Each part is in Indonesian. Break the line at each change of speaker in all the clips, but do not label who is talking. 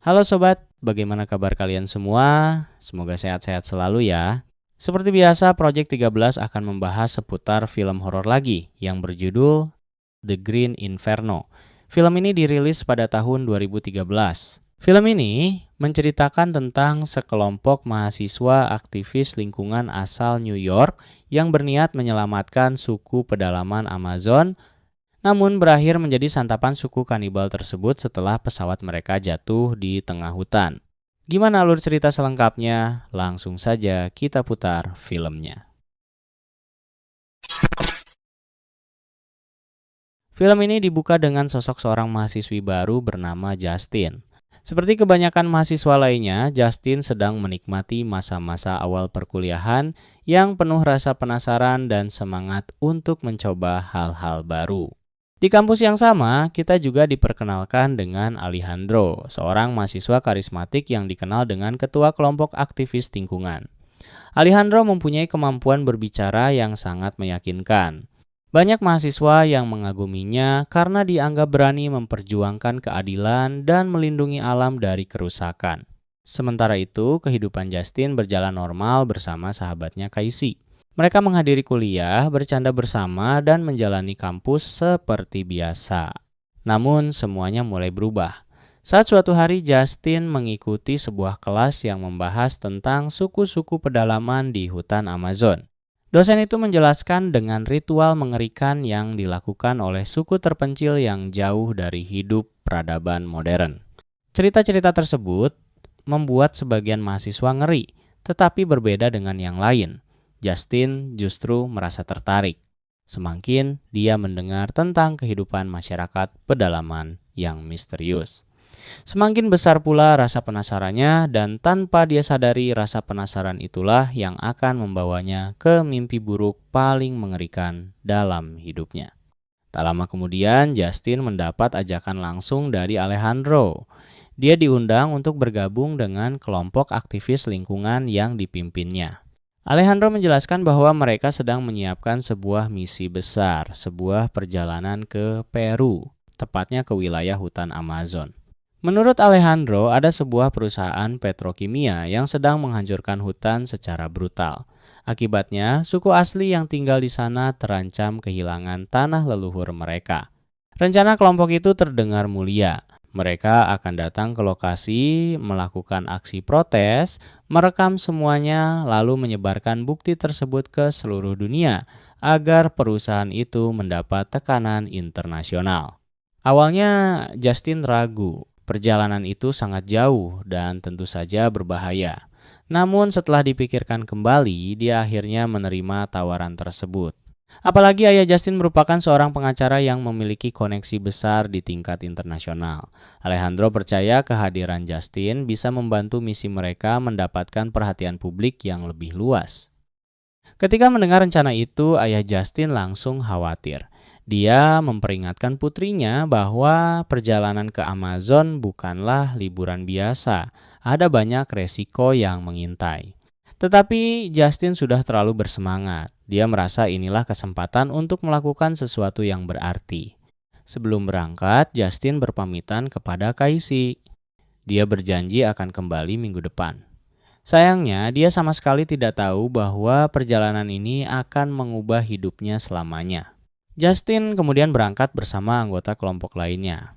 Halo sobat, bagaimana kabar kalian semua? Semoga sehat-sehat selalu ya. Seperti biasa, Project 13 akan membahas seputar film horor lagi yang berjudul The Green Inferno. Film ini dirilis pada tahun 2013. Film ini menceritakan tentang sekelompok mahasiswa aktivis lingkungan asal New York yang berniat menyelamatkan suku pedalaman Amazon, namun berakhir menjadi santapan suku kanibal tersebut setelah pesawat mereka jatuh di tengah hutan. Gimana alur cerita selengkapnya? Langsung saja kita putar filmnya. Film ini dibuka dengan sosok seorang mahasiswi baru bernama Justin. Seperti kebanyakan mahasiswa lainnya, Justin sedang menikmati masa-masa awal perkuliahan yang penuh rasa penasaran dan semangat untuk mencoba hal-hal baru. Di kampus yang sama, kita juga diperkenalkan dengan Alejandro, seorang mahasiswa karismatik yang dikenal dengan ketua kelompok aktivis lingkungan. Alejandro mempunyai kemampuan berbicara yang sangat meyakinkan. Banyak mahasiswa yang mengaguminya karena dianggap berani memperjuangkan keadilan dan melindungi alam dari kerusakan. Sementara itu, kehidupan Justin berjalan normal bersama sahabatnya Casey. Mereka menghadiri kuliah, bercanda bersama, dan menjalani kampus seperti biasa. Namun, semuanya mulai berubah. Saat suatu hari Justin mengikuti sebuah kelas yang membahas tentang suku-suku pedalaman di hutan Amazon. Dosen itu menjelaskan dengan ritual mengerikan yang dilakukan oleh suku terpencil yang jauh dari hidup peradaban modern. Cerita-cerita tersebut membuat sebagian mahasiswa ngeri, tetapi berbeda dengan yang lain. Justin justru merasa tertarik. Semakin dia mendengar tentang kehidupan masyarakat pedalaman yang misterius. Semakin besar pula rasa penasarannya, dan tanpa dia sadari rasa penasaran itulah yang akan membawanya ke mimpi buruk paling mengerikan dalam hidupnya. Tak lama kemudian, Justin mendapat ajakan langsung dari Alejandro. Dia diundang untuk bergabung dengan kelompok aktivis lingkungan yang dipimpinnya. Alejandro menjelaskan bahwa mereka sedang menyiapkan sebuah misi besar, sebuah perjalanan ke Peru, tepatnya ke wilayah hutan Amazon. Menurut Alejandro, ada sebuah perusahaan petrokimia yang sedang menghancurkan hutan secara brutal. Akibatnya, suku asli yang tinggal di sana terancam kehilangan tanah leluhur mereka. Rencana kelompok itu terdengar mulia. Mereka akan datang ke lokasi, melakukan aksi protes, merekam semuanya, lalu menyebarkan bukti tersebut ke seluruh dunia agar perusahaan itu mendapat tekanan internasional. Awalnya, Justin ragu. Perjalanan itu sangat jauh dan tentu saja berbahaya. Namun setelah dipikirkan kembali, dia akhirnya menerima tawaran tersebut. Apalagi ayah Justin merupakan seorang pengacara yang memiliki koneksi besar di tingkat internasional. Alejandro percaya kehadiran Justin bisa membantu misi mereka mendapatkan perhatian publik yang lebih luas. Ketika mendengar rencana itu, ayah Justin langsung khawatir. Dia memperingatkan putrinya bahwa perjalanan ke Amazon bukanlah liburan biasa. Ada banyak resiko yang mengintai. Tetapi Justin sudah terlalu bersemangat. Dia merasa inilah kesempatan untuk melakukan sesuatu yang berarti. Sebelum berangkat, Justin berpamitan kepada Casey. Dia berjanji akan kembali minggu depan. Sayangnya, dia sama sekali tidak tahu bahwa perjalanan ini akan mengubah hidupnya selamanya. Justin kemudian berangkat bersama anggota kelompok lainnya.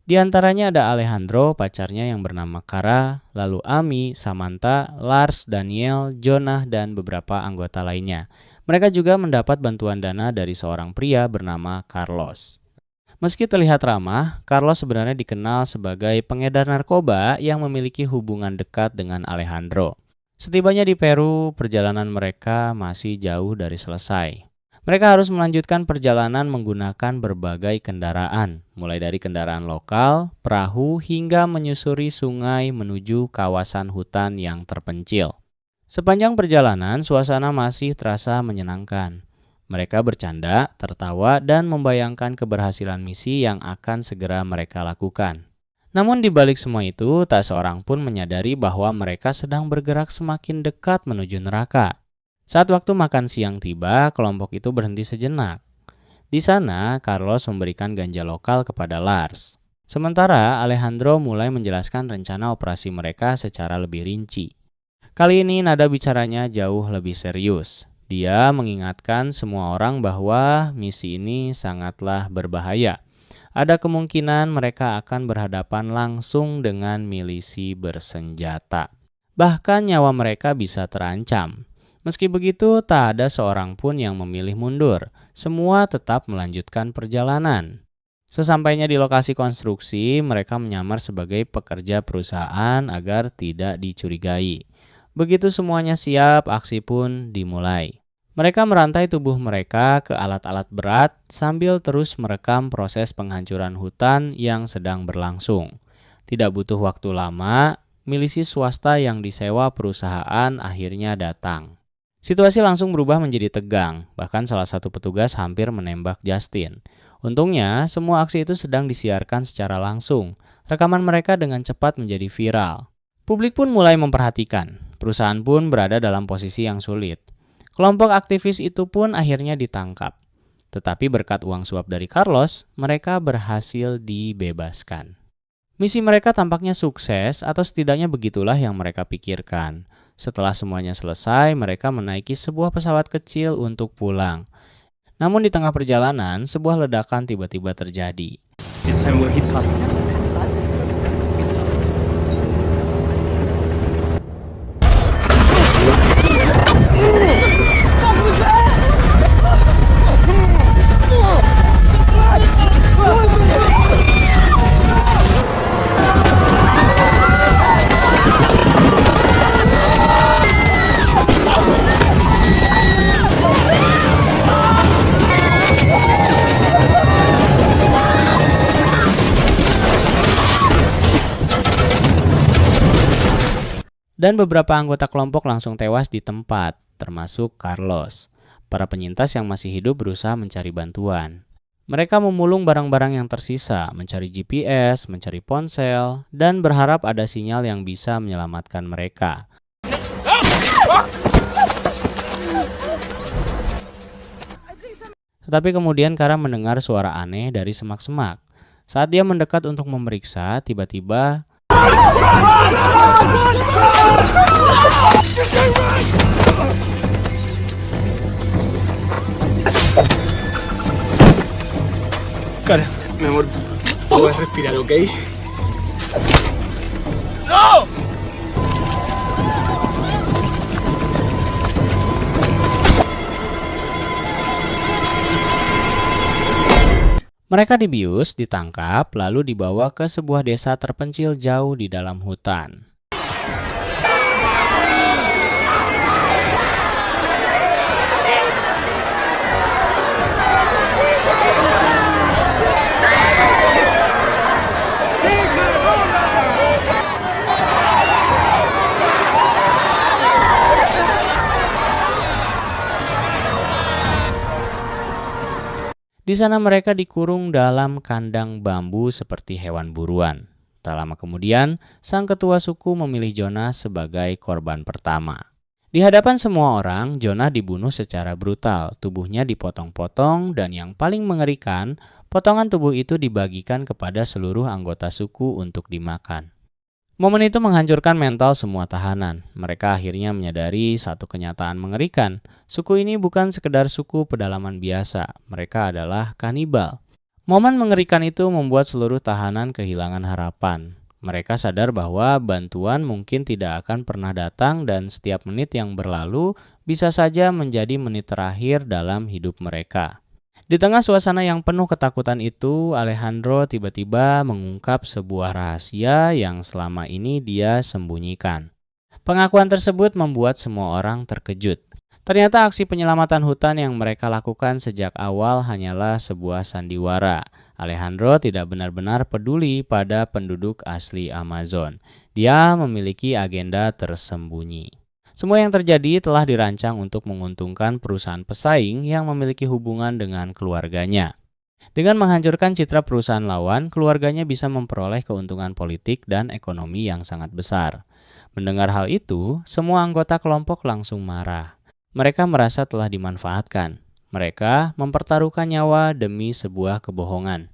Di antaranya ada Alejandro, pacarnya yang bernama Kara, lalu Amy, Samantha, Lars, Daniel, Jonah, dan beberapa anggota lainnya. Mereka juga mendapat bantuan dana dari seorang pria bernama Carlos. Meski terlihat ramah, Carlos sebenarnya dikenal sebagai pengedar narkoba yang memiliki hubungan dekat dengan Alejandro. Setibanya di Peru, perjalanan mereka masih jauh dari selesai. Mereka harus melanjutkan perjalanan menggunakan berbagai kendaraan, mulai dari kendaraan lokal, perahu, hingga menyusuri sungai menuju kawasan hutan yang terpencil. Sepanjang perjalanan, suasana masih terasa menyenangkan. Mereka bercanda, tertawa, dan membayangkan keberhasilan misi yang akan segera mereka lakukan. Namun di balik semua itu, tak seorang pun menyadari bahwa mereka sedang bergerak semakin dekat menuju neraka. Saat waktu makan siang tiba, kelompok itu berhenti sejenak. Di sana, Carlos memberikan ganja lokal kepada Lars. Sementara Alejandro mulai menjelaskan rencana operasi mereka secara lebih rinci. Kali ini nada bicaranya jauh lebih serius. Dia mengingatkan semua orang bahwa misi ini sangatlah berbahaya. Ada kemungkinan mereka akan berhadapan langsung dengan milisi bersenjata. Bahkan nyawa mereka bisa terancam. Meski begitu, tak ada seorang pun yang memilih mundur. Semua tetap melanjutkan perjalanan. Sesampainya di lokasi konstruksi, mereka menyamar sebagai pekerja perusahaan agar tidak dicurigai. Begitu semuanya siap, aksi pun dimulai. Mereka merantai tubuh mereka ke alat-alat berat sambil terus merekam proses penghancuran hutan yang sedang berlangsung. Tidak butuh waktu lama, milisi swasta yang disewa perusahaan akhirnya datang. Situasi langsung berubah menjadi tegang, bahkan salah satu petugas hampir menembak Justin. Untungnya, semua aksi itu sedang disiarkan secara langsung. Rekaman mereka dengan cepat menjadi viral. Publik pun mulai memperhatikan. Perusahaan pun berada dalam posisi yang sulit. Kelompok aktivis itu pun akhirnya ditangkap. Tetapi berkat uang suap dari Carlos, mereka berhasil dibebaskan. Misi mereka tampaknya sukses, atau setidaknya begitulah yang mereka pikirkan. Setelah semuanya selesai, mereka menaiki sebuah pesawat kecil untuk pulang. Namun di tengah perjalanan, sebuah ledakan tiba-tiba terjadi. Dan beberapa anggota kelompok langsung tewas di tempat, termasuk Carlos. Para penyintas yang masih hidup berusaha mencari bantuan. Mereka memulung barang-barang yang tersisa, mencari GPS, mencari ponsel, dan berharap ada sinyal yang bisa menyelamatkan mereka. Tetapi kemudian Kara mendengar suara aneh dari semak-semak. Saat dia mendekat untuk memeriksa, tiba-tiba
Cara, mi amor, puedes respirar, ¿ok? ¡No!
mereka dibius, ditangkap, lalu dibawa ke sebuah desa terpencil jauh di dalam hutan. Di sana mereka dikurung dalam kandang bambu seperti hewan buruan. Tak lama kemudian, sang ketua suku memilih Jonah sebagai korban pertama. Di hadapan semua orang, Jonah dibunuh secara brutal. Tubuhnya dipotong-potong dan yang paling mengerikan, potongan tubuh itu dibagikan kepada seluruh anggota suku untuk dimakan. Momen itu menghancurkan mental semua tahanan. Mereka akhirnya menyadari satu kenyataan mengerikan. Suku ini bukan sekedar suku pedalaman biasa. Mereka adalah kanibal. Momen mengerikan itu membuat seluruh tahanan kehilangan harapan. Mereka sadar bahwa bantuan mungkin tidak akan pernah datang dan setiap menit yang berlalu bisa saja menjadi menit terakhir dalam hidup mereka. Di tengah suasana yang penuh ketakutan itu, Alejandro tiba-tiba mengungkap sebuah rahasia yang selama ini dia sembunyikan. Pengakuan tersebut membuat semua orang terkejut. Ternyata aksi penyelamatan hutan yang mereka lakukan sejak awal hanyalah sebuah sandiwara. Alejandro tidak benar-benar peduli pada penduduk asli Amazon. Dia memiliki agenda tersembunyi. Semua yang terjadi telah dirancang untuk menguntungkan perusahaan pesaing yang memiliki hubungan dengan keluarganya. Dengan menghancurkan citra perusahaan lawan, keluarganya bisa memperoleh keuntungan politik dan ekonomi yang sangat besar. Mendengar hal itu, semua anggota kelompok langsung marah. Mereka merasa telah dimanfaatkan. Mereka mempertaruhkan nyawa demi sebuah kebohongan.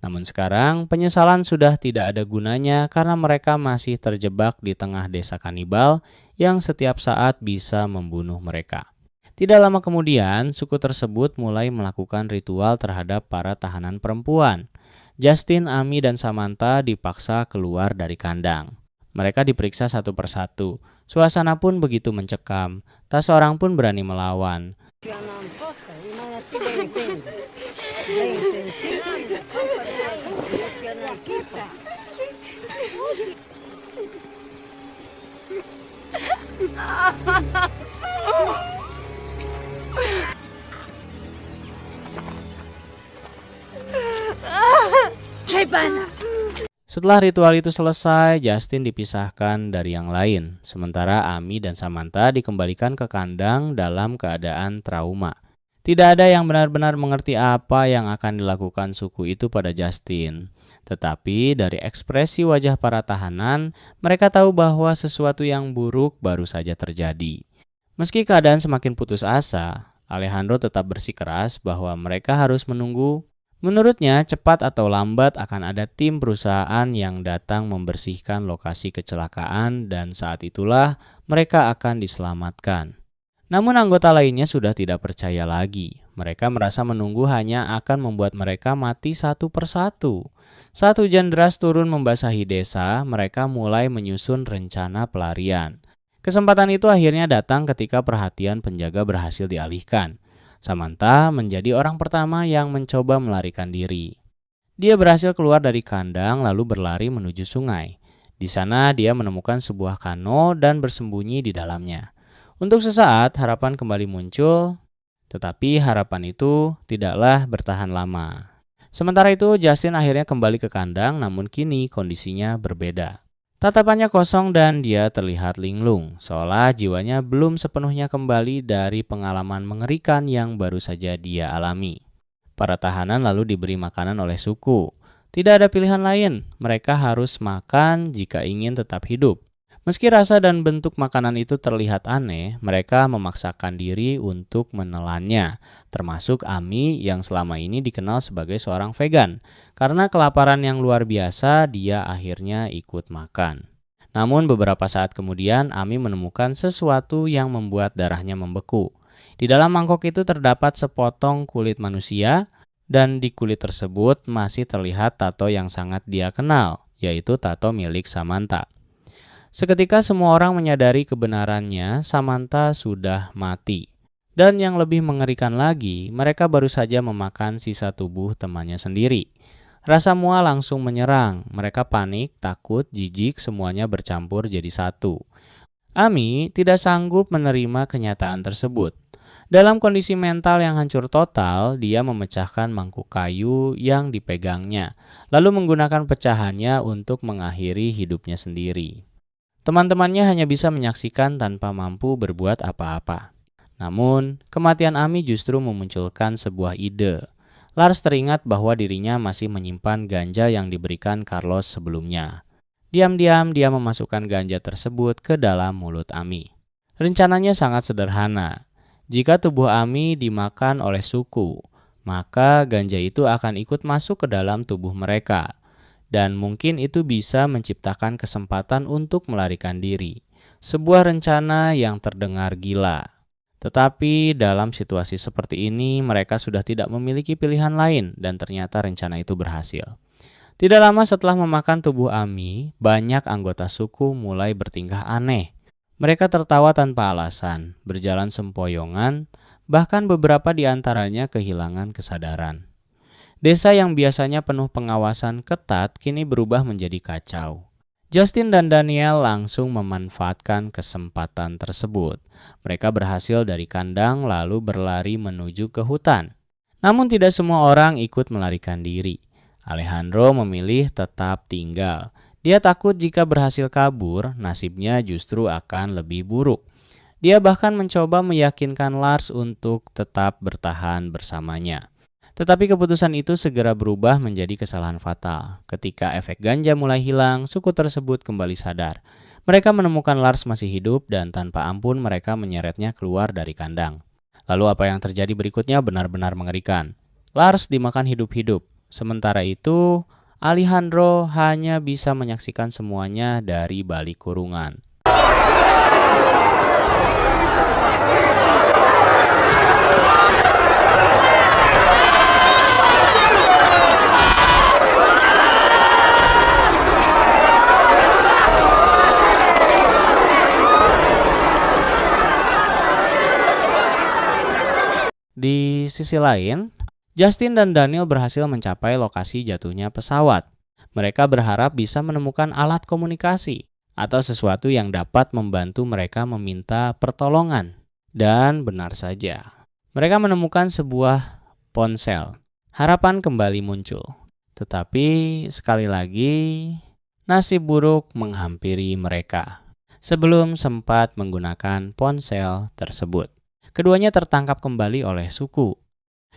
Namun sekarang penyesalan sudah tidak ada gunanya karena mereka masih terjebak di tengah desa kanibal yang setiap saat bisa membunuh mereka. Tidak lama kemudian, suku tersebut mulai melakukan ritual terhadap para tahanan perempuan. Justin, Amy, dan Samantha dipaksa keluar dari kandang. Mereka diperiksa satu persatu. Suasana pun begitu mencekam. Tak seorang pun berani melawan. Setelah ritual itu selesai, Justin dipisahkan dari yang lain, sementara Amy dan Samantha dikembalikan ke kandang dalam keadaan trauma. Tidak ada yang benar-benar mengerti apa yang akan dilakukan suku itu pada Justin. Tetapi dari ekspresi wajah para tahanan, mereka tahu bahwa sesuatu yang buruk baru saja terjadi. Meski keadaan semakin putus asa, Alejandro tetap bersikeras bahwa mereka harus menunggu. Menurutnya, cepat atau lambat akan ada tim perusahaan yang datang membersihkan lokasi kecelakaan dan saat itulah mereka akan diselamatkan. Namun anggota lainnya sudah tidak percaya lagi. Mereka merasa menunggu hanya akan membuat mereka mati satu persatu. Saat hujan deras turun membasahi desa, mereka mulai menyusun rencana pelarian. Kesempatan itu akhirnya datang ketika perhatian penjaga berhasil dialihkan. Samantha menjadi orang pertama yang mencoba melarikan diri. Dia berhasil keluar dari kandang lalu berlari menuju sungai. Di sana dia menemukan sebuah kano dan bersembunyi di dalamnya. Untuk sesaat harapan kembali muncul, tetapi harapan itu tidaklah bertahan lama. Sementara itu Justin akhirnya kembali ke kandang namun kini kondisinya berbeda. Tatapannya kosong dan dia terlihat linglung, seolah jiwanya belum sepenuhnya kembali dari pengalaman mengerikan yang baru saja dia alami. Para tahanan lalu diberi makanan oleh suku. Tidak ada pilihan lain, mereka harus makan jika ingin tetap hidup. Meski rasa dan bentuk makanan itu terlihat aneh, mereka memaksakan diri untuk menelannya, termasuk Amy yang selama ini dikenal sebagai seorang vegan. Karena kelaparan yang luar biasa, dia akhirnya ikut makan. Namun beberapa saat kemudian, Amy menemukan sesuatu yang membuat darahnya membeku. Di dalam mangkok itu terdapat sepotong kulit manusia, dan di kulit tersebut masih terlihat tato yang sangat dia kenal, yaitu tato milik Samantha. Seketika semua orang menyadari kebenarannya, Samantha sudah mati. Dan yang lebih mengerikan lagi, mereka baru saja memakan sisa tubuh temannya sendiri. Rasa mual langsung menyerang, mereka panik, takut, jijik, semuanya bercampur jadi satu. Amy tidak sanggup menerima kenyataan tersebut. Dalam kondisi mental yang hancur total, dia memecahkan mangkuk kayu yang dipegangnya, lalu menggunakan pecahannya untuk mengakhiri hidupnya sendiri. Teman-temannya hanya bisa menyaksikan tanpa mampu berbuat apa-apa. Namun, kematian Amy justru memunculkan sebuah ide. Lars teringat bahwa dirinya masih menyimpan ganja yang diberikan Carlos sebelumnya. Diam-diam dia memasukkan ganja tersebut ke dalam mulut Amy. Rencananya sangat sederhana. Jika tubuh Amy dimakan oleh suku, maka ganja itu akan ikut masuk ke dalam tubuh mereka. Dan mungkin itu bisa menciptakan kesempatan untuk melarikan diri. Sebuah rencana yang terdengar gila. Tetapi dalam situasi seperti ini mereka sudah tidak memiliki pilihan lain dan ternyata rencana itu berhasil. Tidak lama setelah memakan tubuh Amy, banyak anggota suku mulai bertingkah aneh. Mereka tertawa tanpa alasan, berjalan sempoyongan, bahkan beberapa di antaranya kehilangan kesadaran. Desa yang biasanya penuh pengawasan ketat kini berubah menjadi kacau. Justin dan Daniel langsung memanfaatkan kesempatan tersebut. Mereka berhasil dari kandang lalu berlari menuju ke hutan. Namun tidak semua orang ikut melarikan diri. Alejandro memilih tetap tinggal. Dia takut jika berhasil kabur, nasibnya justru akan lebih buruk. Dia bahkan mencoba meyakinkan Lars untuk tetap bertahan bersamanya. Tetapi keputusan itu segera berubah menjadi kesalahan fatal. Ketika efek ganja mulai hilang, suku tersebut kembali sadar. Mereka menemukan Lars masih hidup dan tanpa ampun mereka menyeretnya keluar dari kandang. Lalu apa yang terjadi berikutnya benar-benar mengerikan. Lars dimakan hidup-hidup. Sementara itu, Alejandro hanya bisa menyaksikan semuanya dari balik kurungan. Di sisi lain, Justin dan Daniel berhasil mencapai lokasi jatuhnya pesawat. Mereka berharap bisa menemukan alat komunikasi atau sesuatu yang dapat membantu mereka meminta pertolongan. Dan benar saja, mereka menemukan sebuah ponsel. Harapan kembali muncul. Tetapi sekali lagi, nasib buruk menghampiri mereka sebelum sempat menggunakan ponsel tersebut. Keduanya tertangkap kembali oleh suku.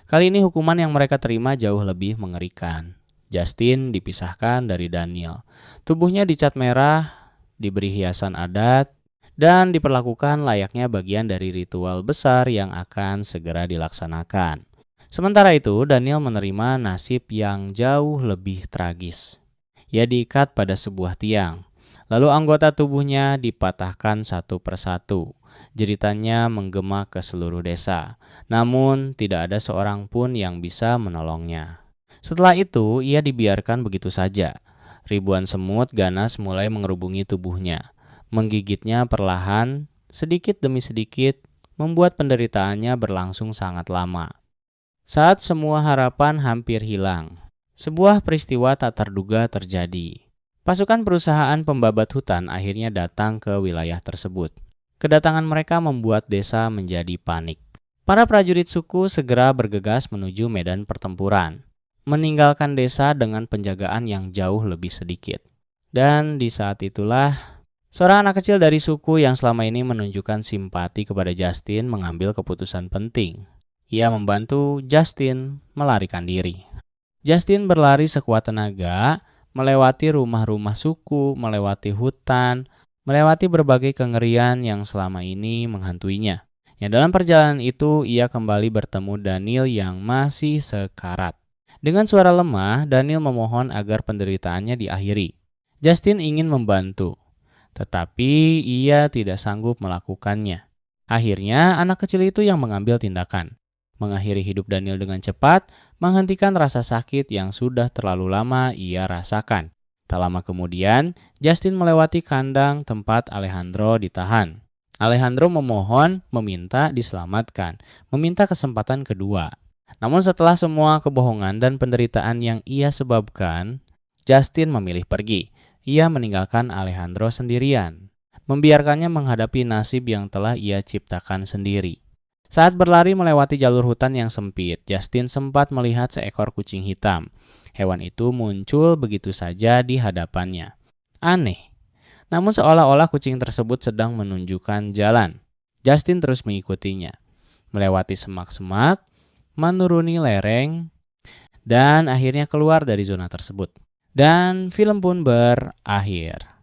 Kali ini hukuman yang mereka terima jauh lebih mengerikan. Justin dipisahkan dari Daniel. Tubuhnya dicat merah, diberi hiasan adat, dan diperlakukan layaknya bagian dari ritual besar yang akan segera dilaksanakan. Sementara itu, Daniel menerima nasib yang jauh lebih tragis. Ia diikat pada sebuah tiang. Lalu anggota tubuhnya dipatahkan satu persatu. Jeritannya menggema ke seluruh desa, namun tidak ada seorang pun yang bisa menolongnya. Setelah itu, ia dibiarkan begitu saja. Ribuan semut ganas mulai mengerubungi tubuhnya, menggigitnya perlahan, sedikit demi sedikit, membuat penderitaannya berlangsung sangat lama. Saat semua harapan hampir hilang, sebuah peristiwa tak terduga terjadi. Pasukan perusahaan pembabat hutan akhirnya datang ke wilayah tersebut. Kedatangan mereka membuat desa menjadi panik. Para prajurit suku segera bergegas menuju medan pertempuran, meninggalkan desa dengan penjagaan yang jauh lebih sedikit. Dan di saat itulah, seorang anak kecil dari suku yang selama ini menunjukkan simpati kepada Justin mengambil keputusan penting. Ia membantu Justin melarikan diri. Justin berlari sekuat tenaga, melewati rumah-rumah suku, melewati hutan, melewati berbagai kengerian yang selama ini menghantuinya. Ya, dalam perjalanan itu, ia kembali bertemu Daniel yang masih sekarat. Dengan suara lemah, Daniel memohon agar penderitaannya diakhiri. Justin ingin membantu, tetapi ia tidak sanggup melakukannya. Akhirnya, anak kecil itu yang mengambil tindakan. Mengakhiri hidup Daniel dengan cepat, menghentikan rasa sakit yang sudah terlalu lama ia rasakan. Tak lama kemudian, Justin melewati kandang tempat Alejandro ditahan. Alejandro meminta diselamatkan, meminta kesempatan kedua. Namun setelah semua kebohongan dan penderitaan yang ia sebabkan, Justin memilih pergi. Ia meninggalkan Alejandro sendirian, membiarkannya menghadapi nasib yang telah ia ciptakan sendiri. Saat berlari melewati jalur hutan yang sempit, Justin sempat melihat seekor kucing hitam. Hewan itu muncul begitu saja di hadapannya. Aneh, namun seolah-olah kucing tersebut sedang menunjukkan jalan. Justin terus mengikutinya, melewati semak-semak, menuruni lereng, dan akhirnya keluar dari zona tersebut. Dan film pun berakhir.